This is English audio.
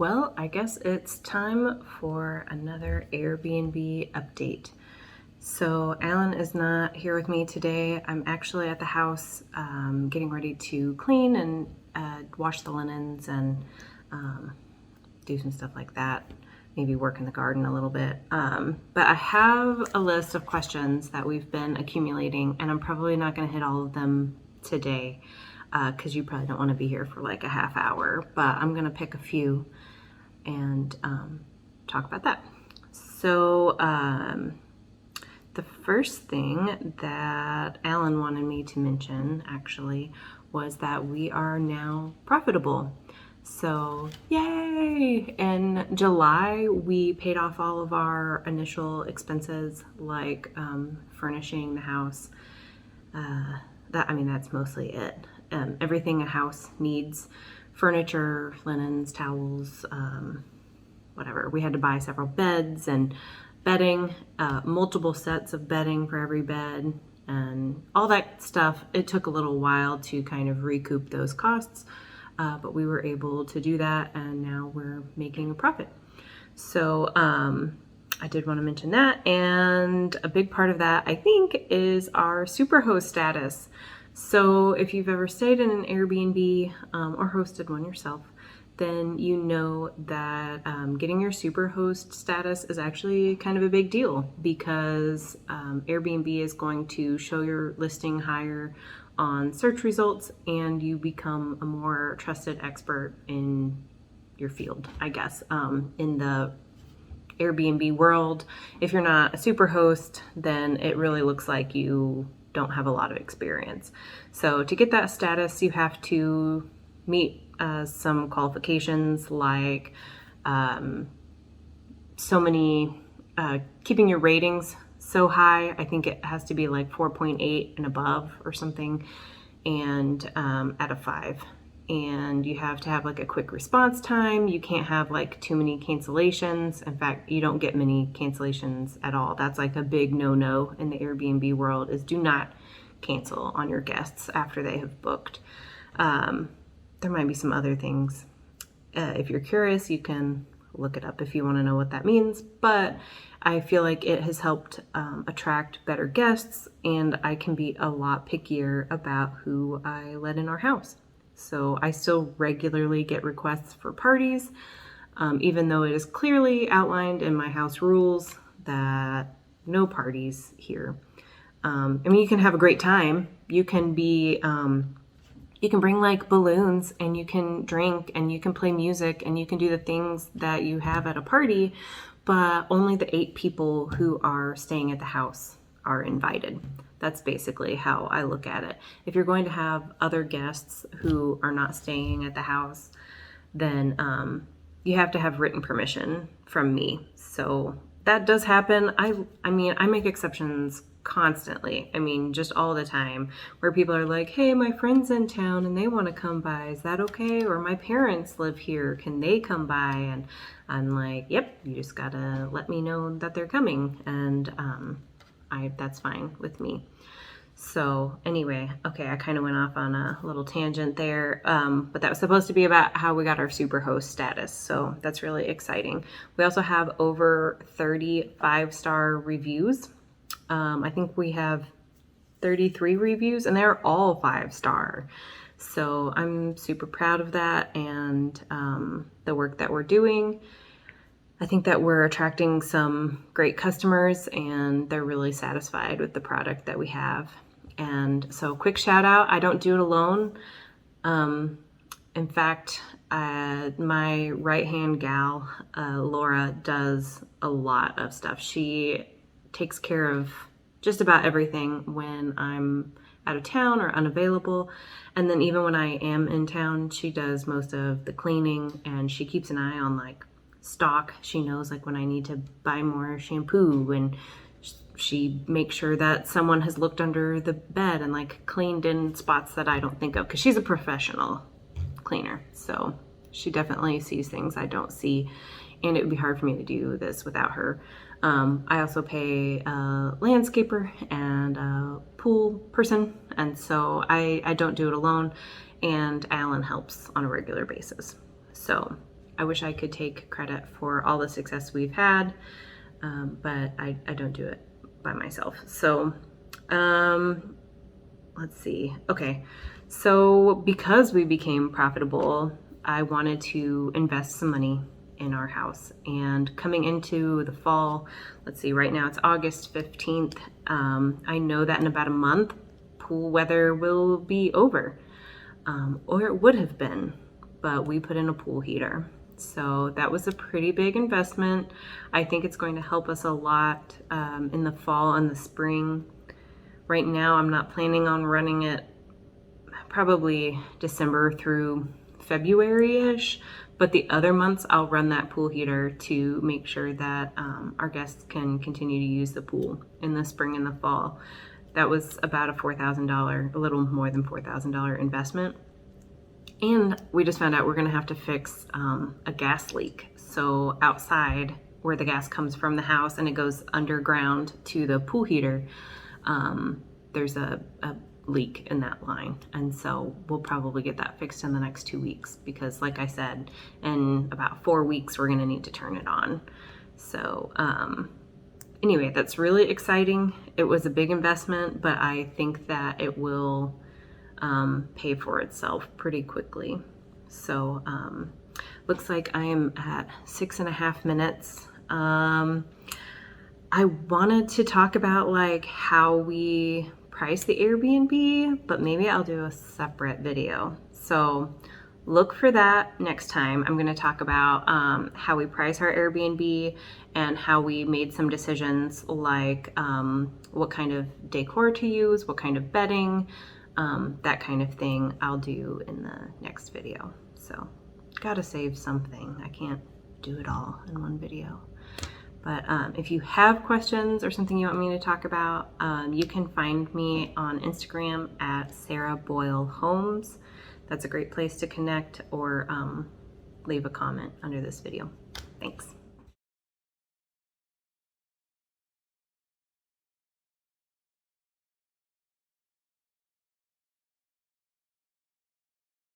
Well, I guess it's time for another Airbnb update. So Alan is not here with me today. I'm actually at the house getting ready to clean and wash the linens and do some stuff like that. Maybe work in the garden a little bit. But I have a list of questions that we've been accumulating, and I'm probably not going to hit all of them today because you probably don't want to be here for like a half hour. But I'm going to pick a few and talk about that. So the first thing that Alan wanted me to mention actually was that we are now profitable. So yay! In July, we paid off all of our initial expenses like furnishing the house. That's mostly it. Everything a house needs. Furniture, linens, towels, whatever. We had to buy several beds and bedding, multiple sets of bedding for every bed, and all that stuff. It took a little while to kind of recoup those costs, but we were able to do that, and now we're making a profit. So I did want to mention that, and a big part of that, I think, is our superhost status. So if you've ever stayed in an Airbnb or hosted one yourself, then you know that getting your superhost status is actually kind of a big deal because Airbnb is going to show your listing higher on search results and you become a more trusted expert in your field, I guess. In the Airbnb world, if you're not a superhost, then it really looks like you don't have a lot of experience. So to get that status, you have to meet some qualifications like keeping your ratings so high. I think it has to be like 4.8 and above or something, and out of 5. And you have to have like a quick response time. You can't have like too many cancellations. In fact, you don't get many cancellations at all. That's like a big no-no in the Airbnb world, is do not cancel on your guests after they have booked. There might be some other things. If you're curious, you can look it up if you want to know what that means. But I feel like it has helped attract better guests, and I can be a lot pickier about who I let in our house. So I still regularly get requests for parties, even though it is clearly outlined in my house rules that no parties here. You can have a great time. You can bring like balloons, and you can drink, and you can play music, and you can do the things that you have at a party, but only the 8 people who are staying at the house are invited. That's basically how I look at it. If you're going to have other guests who are not staying at the house, then you have to have written permission from me. So that does happen. I make exceptions constantly. Just all the time, where people are like, hey, my friend's in town and they want to come by. Is that okay? Or my parents live here. Can they come by? And I'm like, yep, you just gotta let me know that they're coming. And that's fine with me. So anyway, okay, I kind of went off on a little tangent there, but that was supposed to be about how we got our superhost status. So that's really exciting. We also have over 30 5-star reviews. I think we have 33 reviews, and they're all 5-star. So I'm super proud of that and the work that we're doing. I think that we're attracting some great customers, and they're really satisfied with the product that we have. And so quick shout out, I don't do it alone. In fact, my right-hand gal, Laura, does a lot of stuff. She takes care of just about everything when I'm out of town or unavailable. And then even when I am in town, she does most of the cleaning, and she keeps an eye on like stock. She knows like when I need to buy more shampoo, and she makes sure that someone has looked under the bed and like cleaned in spots that I don't think of, because she's a professional cleaner. So she definitely sees things I don't see, and it would be hard for me to do this without her. I also pay a landscaper and a pool person, and so I don't do it alone, and Alan helps on a regular basis. So I wish I could take credit for all the success we've had, but I don't do it by myself. So let's see. Okay, so because we became profitable, I wanted to invest some money in our house. And coming into the fall, let's see, right now it's August 15th. I know that in about a month, pool weather will be over, or it would have been, but we put in a pool heater. So that was a pretty big investment. I think it's going to help us a lot in the fall and the spring. Right now, I'm not planning on running it probably December through February-ish, but the other months I'll run that pool heater to make sure that our guests can continue to use the pool in the spring and the fall. That was about a $4,000, a little more than $4,000 investment. And we just found out we're gonna have to fix a gas leak. So outside where the gas comes from the house and it goes underground to the pool heater, there's a leak in that line. And so we'll probably get that fixed in the next 2 weeks because like I said, in about 4 weeks, we're gonna need to turn it on. So anyway, that's really exciting. It was a big investment, but I think that it will pay for itself pretty quickly. So looks like I am at 6.5 minutes. I wanted to talk about like how we price the Airbnb, but maybe I'll do a separate video. So look for that next time. I'm going to talk about how we price our Airbnb and how we made some decisions like what kind of decor to use, what kind of bedding, that kind of thing I'll do in the next video. So gotta save something. I can't do it all in one video. But if you have questions or something you want me to talk about, you can find me on Instagram at Sarah Boyle Homes. That's a great place to connect or leave a comment under this video. Thanks.